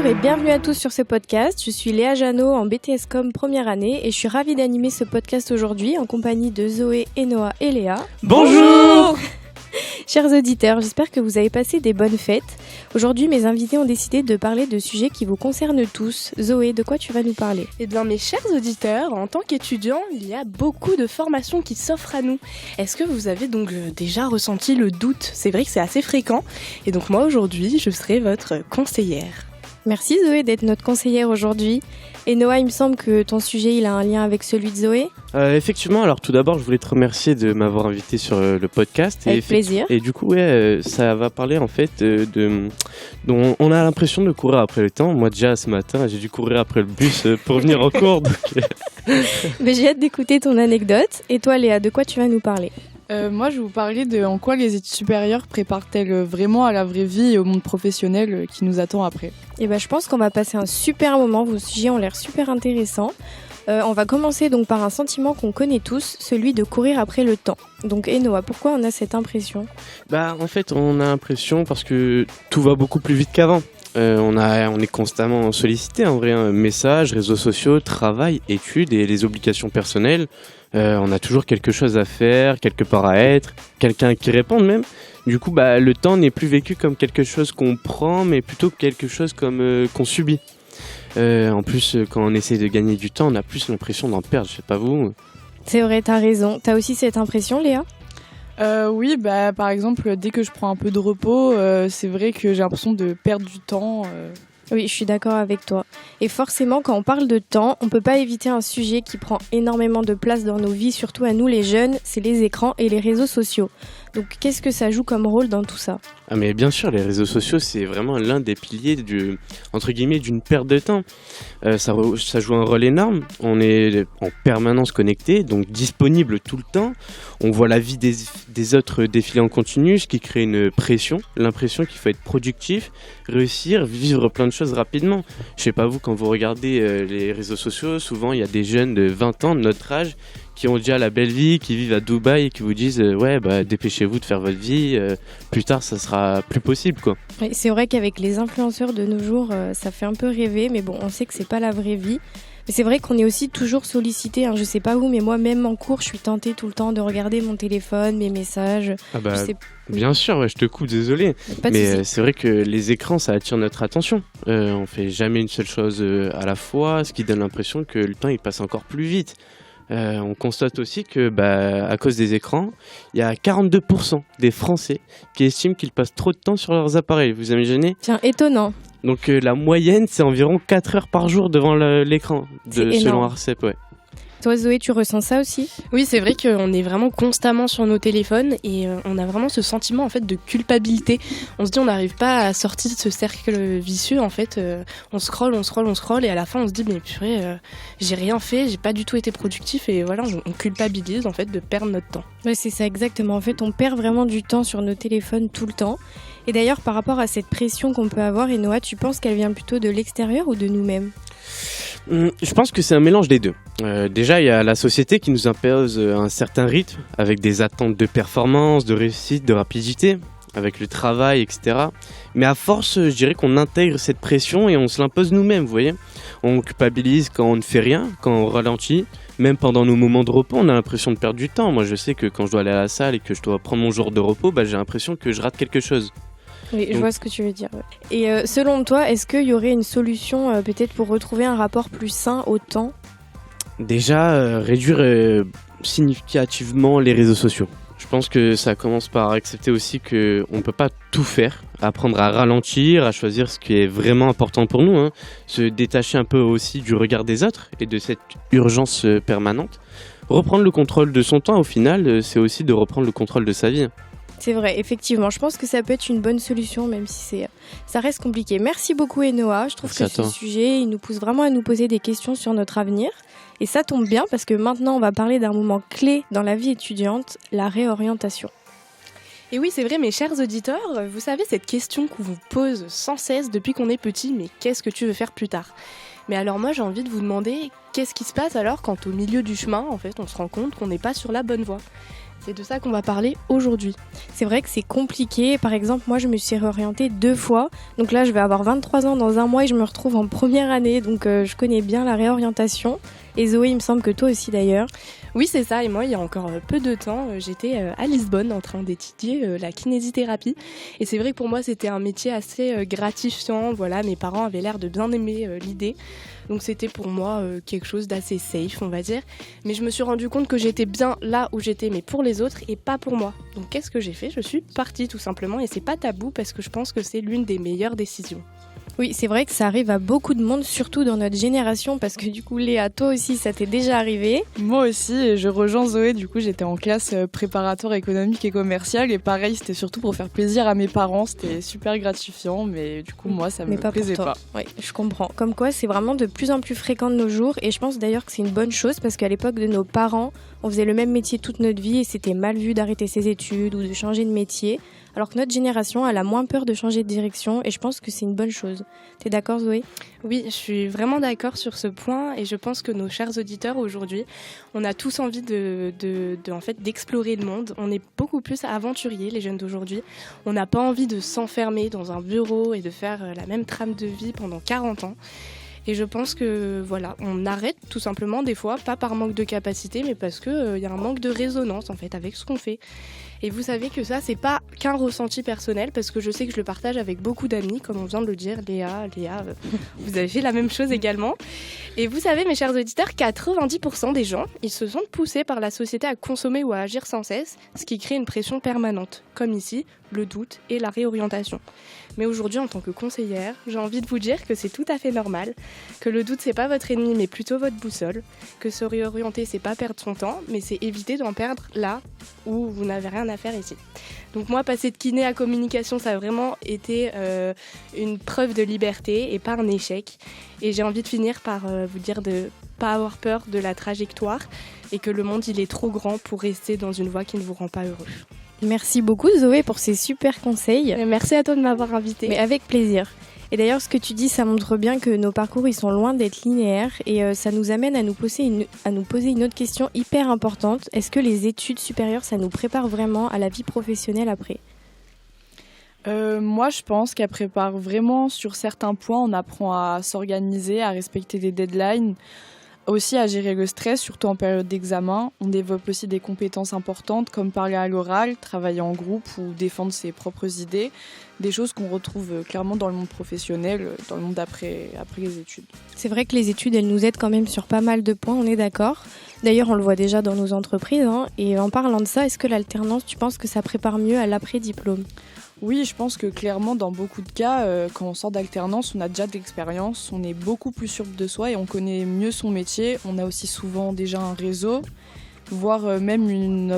et bienvenue à tous sur ce podcast. Je suis Léa Jeannot en BTS Com première année et je suis ravie d'animer ce podcast aujourd'hui en compagnie de Zoé, Noah et Léa. Bonjour. Chers auditeurs, j'espère que vous avez passé des bonnes fêtes. Aujourd'hui, mes invités ont décidé de parler de sujets qui vous concernent tous. Zoé, de quoi tu vas nous parler ? Eh bien, mes chers auditeurs, en tant qu'étudiants, il y a beaucoup de formations qui s'offrent à nous. Est-ce que vous avez donc déjà ressenti le doute ? C'est vrai que c'est assez fréquent. Et donc moi, aujourd'hui, je serai votre conseillère. Merci Zoé d'être notre conseillère aujourd'hui. Et Noah, il me semble que ton sujet il a un lien avec celui de Zoé. Effectivement, alors tout d'abord, je voulais te remercier de m'avoir invité sur le podcast. Avec plaisir. Et du coup, ça va parler en fait dont on a l'impression de courir après le temps. Moi déjà, ce matin, j'ai dû courir après le bus pour venir en cours. Mais j'ai hâte d'écouter ton anecdote. Et toi Léa, de quoi tu vas nous parler ? Moi, je vais vous parler de en quoi les études supérieures préparent-elles vraiment à la vraie vie et au monde professionnel qui nous attend après. Et je pense qu'on va passer un super moment. Vos sujets ont l'air super intéressants. On va commencer donc par un sentiment qu'on connaît tous, celui de courir après le temps. Donc Noah, pourquoi on a cette impression ? En fait, on a l'impression parce que tout va beaucoup plus vite qu'avant. On est constamment sollicité en vrai, messages, réseaux sociaux, travail, études et les obligations personnelles. On a toujours quelque chose à faire, quelque part à être, quelqu'un qui répond même. Du coup, le temps n'est plus vécu comme quelque chose qu'on prend, mais plutôt quelque chose comme qu'on subit. En plus, quand on essaie de gagner du temps, on a plus l'impression d'en perdre, je sais pas vous. C'est vrai, t'as raison. T'as aussi cette impression, Léa ? Oui, par exemple, dès que je prends un peu de repos, c'est vrai que j'ai l'impression de perdre du temps. Oui, je suis d'accord avec toi. Et forcément, quand on parle de temps, on peut pas éviter un sujet qui prend énormément de place dans nos vies, surtout à nous les jeunes, c'est les écrans et les réseaux sociaux. Donc qu'est-ce que ça joue comme rôle dans tout ça ? Ah mais bien sûr, les réseaux sociaux, c'est vraiment l'un des piliers entre guillemets d'une perte de temps. Ça joue un rôle énorme. On est en permanence connecté, donc disponible tout le temps. On voit la vie des autres défiler en continu, ce qui crée une pression, l'impression qu'il faut être productif, réussir, vivre plein de choses rapidement. Je sais pas vous, quand vous regardez les réseaux sociaux, souvent il y a des jeunes de 20 ans de notre âge qui ont déjà la belle vie, qui vivent à Dubaï et qui vous disent dépêchez-vous de faire votre vie, plus tard ça sera plus possible quoi. Oui, c'est vrai qu'avec les influenceurs de nos jours, ça fait un peu rêver, mais bon, on sait que c'est pas la vraie vie. Mais c'est vrai qu'on est aussi toujours sollicité, je sais pas vous, mais moi même en cours, je suis tentée tout le temps de regarder mon téléphone, mes messages. Bien sûr, je te coupe, désolé. Mais c'est vrai que les écrans, ça attire notre attention. On fait jamais une seule chose à la fois, ce qui donne l'impression que le temps il passe encore plus vite. On constate aussi que à cause des écrans, il y a 42% des Français qui estiment qu'ils passent trop de temps sur leurs appareils. Vous imaginez ? Tiens, étonnant. Donc la moyenne, c'est environ 4 heures par jour devant l'écran, selon Arcep. Ouais. Toi Zoé, tu ressens ça aussi ? Oui, c'est vrai qu'on est vraiment constamment sur nos téléphones et on a vraiment ce sentiment en fait de culpabilité. On se dit on n'arrive pas à sortir de ce cercle vicieux en fait. On scrolle et à la fin on se dit mais purée, j'ai rien fait, j'ai pas du tout été productif et voilà, on culpabilise en fait de perdre notre temps. Ouais, c'est ça exactement. En fait, on perd vraiment du temps sur nos téléphones tout le temps. Et d'ailleurs, par rapport à cette pression qu'on peut avoir, Noah, tu penses qu'elle vient plutôt de l'extérieur ou de nous-mêmes ? Je pense que c'est un mélange des deux. Déjà, il y a la société qui nous impose un certain rythme, avec des attentes de performance, de réussite, de rapidité, avec le travail, etc. Mais à force, je dirais qu'on intègre cette pression et on se l'impose nous-mêmes, vous voyez. On culpabilise quand on ne fait rien, quand on ralentit. Même pendant nos moments de repos, on a l'impression de perdre du temps. Moi, je sais que quand je dois aller à la salle et que je dois prendre mon jour de repos, j'ai l'impression que je rate quelque chose. Oui, je vois ce que tu veux dire. Et selon toi, est-ce qu'il y aurait une solution peut-être pour retrouver un rapport plus sain au temps ? Déjà, réduire significativement les réseaux sociaux. Je pense que ça commence par accepter aussi qu'on ne peut pas tout faire, apprendre à ralentir, à choisir ce qui est vraiment important pour nous, se détacher un peu aussi du regard des autres et de cette urgence permanente. Reprendre le contrôle de son temps, au final, c'est aussi de reprendre le contrôle de sa vie. C'est vrai, effectivement. Je pense que ça peut être une bonne solution, même si ça reste compliqué. Merci beaucoup, Noah. Je trouve que ce sujet, il nous pousse vraiment à nous poser des questions sur notre avenir. Et ça tombe bien parce que maintenant, on va parler d'un moment clé dans la vie étudiante, la réorientation. Et oui, c'est vrai, mes chers auditeurs, vous savez cette question qu'on vous pose sans cesse depuis qu'on est petit, mais qu'est-ce que tu veux faire plus tard ? Mais alors moi, j'ai envie de vous demander, qu'est-ce qui se passe alors quand au milieu du chemin, en fait, on se rend compte qu'on n'est pas sur la bonne voie ? C'est de ça qu'on va parler aujourd'hui. C'est vrai que c'est compliqué. Par exemple, moi, je me suis réorientée 2 fois. Donc là, je vais avoir 23 ans dans un mois et je me retrouve en première année. Donc je connais bien la réorientation. Et Zoé, il me semble que toi aussi d'ailleurs. Oui, c'est ça. Et moi, il y a encore peu de temps, j'étais à Lisbonne en train d'étudier la kinésithérapie. Et c'est vrai que pour moi, c'était un métier assez gratifiant. Voilà, mes parents avaient l'air de bien aimer l'idée. Donc c'était pour moi quelque chose d'assez safe, on va dire. Mais je me suis rendu compte que j'étais bien là où j'étais, mais pour les autres et pas pour moi. Donc qu'est-ce que j'ai fait ? Je suis partie tout simplement. Et c'est pas tabou parce que je pense que c'est l'une des meilleures décisions. Oui, c'est vrai que ça arrive à beaucoup de monde, surtout dans notre génération, parce que du coup, Léa, toi aussi, ça t'est déjà arrivé. Moi aussi, et je rejoins Zoé, du coup j'étais en classe préparatoire économique et commerciale, et pareil, c'était surtout pour faire plaisir à mes parents, c'était super gratifiant, mais du coup moi ça me plaisait pas. Oui, je comprends. Comme quoi, c'est vraiment de plus en plus fréquent de nos jours, et je pense d'ailleurs que c'est une bonne chose, parce qu'à l'époque de nos parents, on faisait le même métier toute notre vie, et c'était mal vu d'arrêter ses études ou de changer de métier. Alors que notre génération, elle a moins peur de changer de direction et je pense que c'est une bonne chose. T'es d'accord, Zoé ? Oui, je suis vraiment d'accord sur ce point et je pense que nos chers auditeurs aujourd'hui, on a tous envie en fait, d'explorer le monde. On est beaucoup plus aventuriers, les jeunes d'aujourd'hui. On n'a pas envie de s'enfermer dans un bureau et de faire la même trame de vie pendant 40 ans. Et je pense que voilà, on arrête tout simplement des fois, pas par manque de capacité, mais parce qu'il y a un manque de résonance en fait avec ce qu'on fait. Et vous savez que ça, c'est pas qu'un ressenti personnel, parce que je sais que je le partage avec beaucoup d'amis, comme on vient de le dire, Léa, vous avez fait la même chose également. Et vous savez, mes chers auditeurs, 90% des gens, ils se sentent poussés par la société à consommer ou à agir sans cesse, ce qui crée une pression permanente, comme ici, le doute et la réorientation. Mais aujourd'hui, en tant que conseillère, j'ai envie de vous dire que c'est tout à fait normal, que le doute, c'est pas votre ennemi, mais plutôt votre boussole, que se réorienter, c'est pas perdre son temps, mais c'est éviter d'en perdre là où vous n'avez rien à faire ici. Donc moi, passer de kiné à communication, ça a vraiment été une preuve de liberté et pas un échec. Et j'ai envie de finir par vous dire de pas avoir peur de la trajectoire et que le monde, il est trop grand pour rester dans une voie qui ne vous rend pas heureux. Merci beaucoup Zoé pour ces super conseils. Merci à toi de m'avoir invitée. Mais avec plaisir. Et d'ailleurs, ce que tu dis, ça montre bien que nos parcours, ils sont loin d'être linéaires et ça nous amène à nous poser une autre question hyper importante. Est-ce que les études supérieures, ça nous prépare vraiment à la vie professionnelle après ? Moi, je pense qu'elle prépare vraiment sur certains points. On apprend à s'organiser, à respecter des deadlines, aussi à gérer le stress, surtout en période d'examen. On développe aussi des compétences importantes comme parler à l'oral, travailler en groupe ou défendre ses propres idées. Des choses qu'on retrouve clairement dans le monde professionnel, dans le monde après les études. C'est vrai que les études, elles nous aident quand même sur pas mal de points, on est d'accord. D'ailleurs, on le voit déjà dans nos entreprises. Et en parlant de ça, est-ce que l'alternance, tu penses que ça prépare mieux à l'après-diplôme ? Oui, je pense que clairement, dans beaucoup de cas, quand on sort d'alternance, on a déjà de l'expérience, on est beaucoup plus sûr de soi et on connaît mieux son métier. On a aussi souvent déjà un réseau, voire même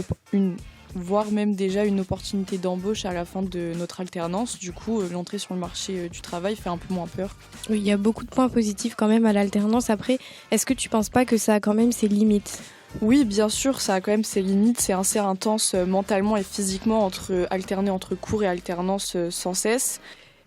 déjà une opportunité d'embauche à la fin de notre alternance. Du coup, l'entrée sur le marché du travail fait un peu moins peur. Oui, il y a beaucoup de points positifs quand même à l'alternance. Après, est-ce que tu ne penses pas que ça a quand même ses limites ? Oui, bien sûr, ça a quand même ses limites. C'est assez intense mentalement et physiquement alterner entre cours et alternance sans cesse.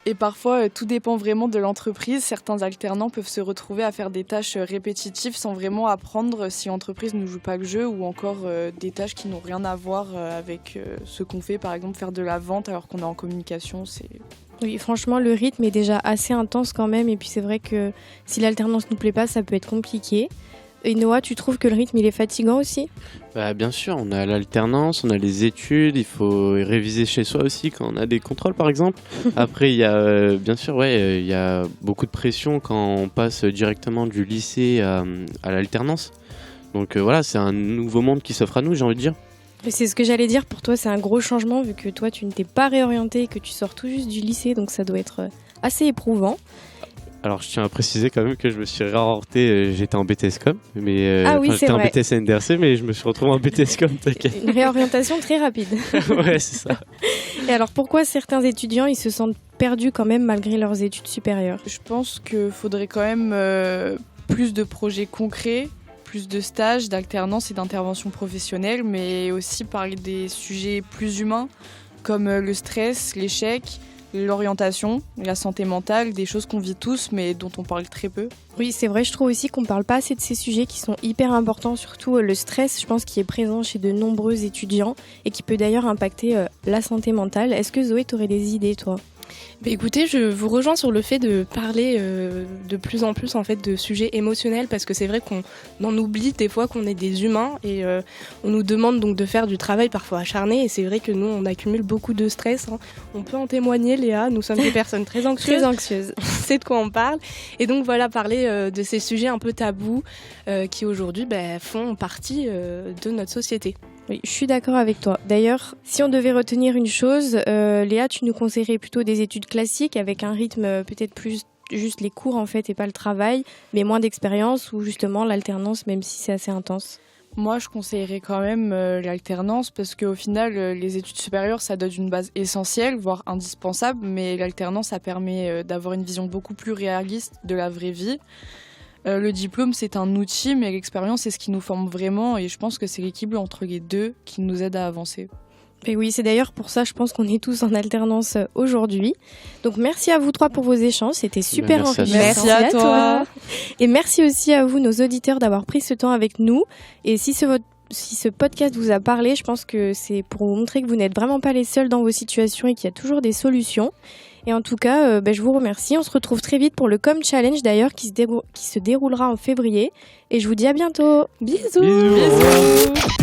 Et parfois, tout dépend vraiment de l'entreprise. Certains alternants peuvent se retrouver à faire des tâches répétitives sans vraiment apprendre si l'entreprise ne joue pas le jeu ou encore des tâches qui n'ont rien à voir avec ce qu'on fait. Par exemple, faire de la vente alors qu'on est en communication, c'est... Oui, franchement, le rythme est déjà assez intense quand même. Et puis c'est vrai que si l'alternance ne nous plaît pas, ça peut être compliqué. Et Noah, tu trouves que le rythme, il est fatigant aussi ? Bien sûr, on a l'alternance, on a les études, il faut réviser chez soi aussi quand on a des contrôles par exemple. Après, il y a bien sûr, il y a beaucoup de pression quand on passe directement du lycée à l'alternance. Donc voilà, c'est un nouveau monde qui s'offre à nous, j'ai envie de dire. Et c'est ce que j'allais dire, pour toi c'est un gros changement vu que toi tu ne t'es pas réorienté et que tu sors tout juste du lycée, donc ça doit être assez éprouvant. Alors, je tiens à préciser quand même que je me suis réorienté, j'étais en BTS-Com, mais j'étais en BTS NDRC, mais je me suis retrouvé en BTS-Com, t'inquiète. Une réorientation très rapide. Ouais, c'est ça. Et alors, pourquoi certains étudiants, ils se sentent perdus quand même malgré leurs études supérieures ? Je pense qu'il faudrait quand même plus de projets concrets, plus de stages, d'alternance et d'intervention professionnelle, mais aussi parler des sujets plus humains, comme le stress, l'échec, l'orientation, la santé mentale, des choses qu'on vit tous mais dont on parle très peu. Oui, c'est vrai, je trouve aussi qu'on ne parle pas assez de ces sujets qui sont hyper importants, surtout le stress, je pense, qui est présent chez de nombreux étudiants et qui peut d'ailleurs impacter la santé mentale. Est-ce que Zoé, tu aurais des idées, toi ? Écoutez, je vous rejoins sur le fait de parler de plus en plus en fait de sujets émotionnels parce que c'est vrai qu'on en oublie des fois qu'on est des humains et on nous demande donc de faire du travail parfois acharné et c'est vrai que nous on accumule beaucoup de stress. On peut en témoigner, Léa, nous sommes des personnes très anxieuses. Très anxieuses. On sait de quoi on parle et donc voilà, parler de ces sujets un peu tabous qui aujourd'hui font partie de notre société. Oui, je suis d'accord avec toi. D'ailleurs, si on devait retenir une chose, Léa, tu nous conseillerais plutôt des études classiques avec un rythme peut-être plus juste les cours en fait et pas le travail, mais moins d'expérience ou justement l'alternance même si c'est assez intense? Moi, je conseillerais quand même l'alternance parce qu'au final, les études supérieures, ça donne une base essentielle, voire indispensable, mais l'alternance, ça permet d'avoir une vision beaucoup plus réaliste de la vraie vie. Le diplôme, c'est un outil, mais l'expérience, c'est ce qui nous forme vraiment. Et je pense que c'est l'équilibre entre les deux qui nous aide à avancer. Et oui, c'est d'ailleurs pour ça, je pense qu'on est tous en alternance aujourd'hui. Donc merci à vous trois pour vos échanges, c'était super enrichissant. Merci à toi. Et merci aussi à vous, nos auditeurs, d'avoir pris ce temps avec nous. Et si ce podcast vous a parlé, je pense que c'est pour vous montrer que vous n'êtes vraiment pas les seuls dans vos situations et qu'il y a toujours des solutions. Et en tout cas, je vous remercie. On se retrouve très vite pour le Com Challenge d'ailleurs qui se déroulera en février. Et je vous dis à bientôt. Bisous. Bisous.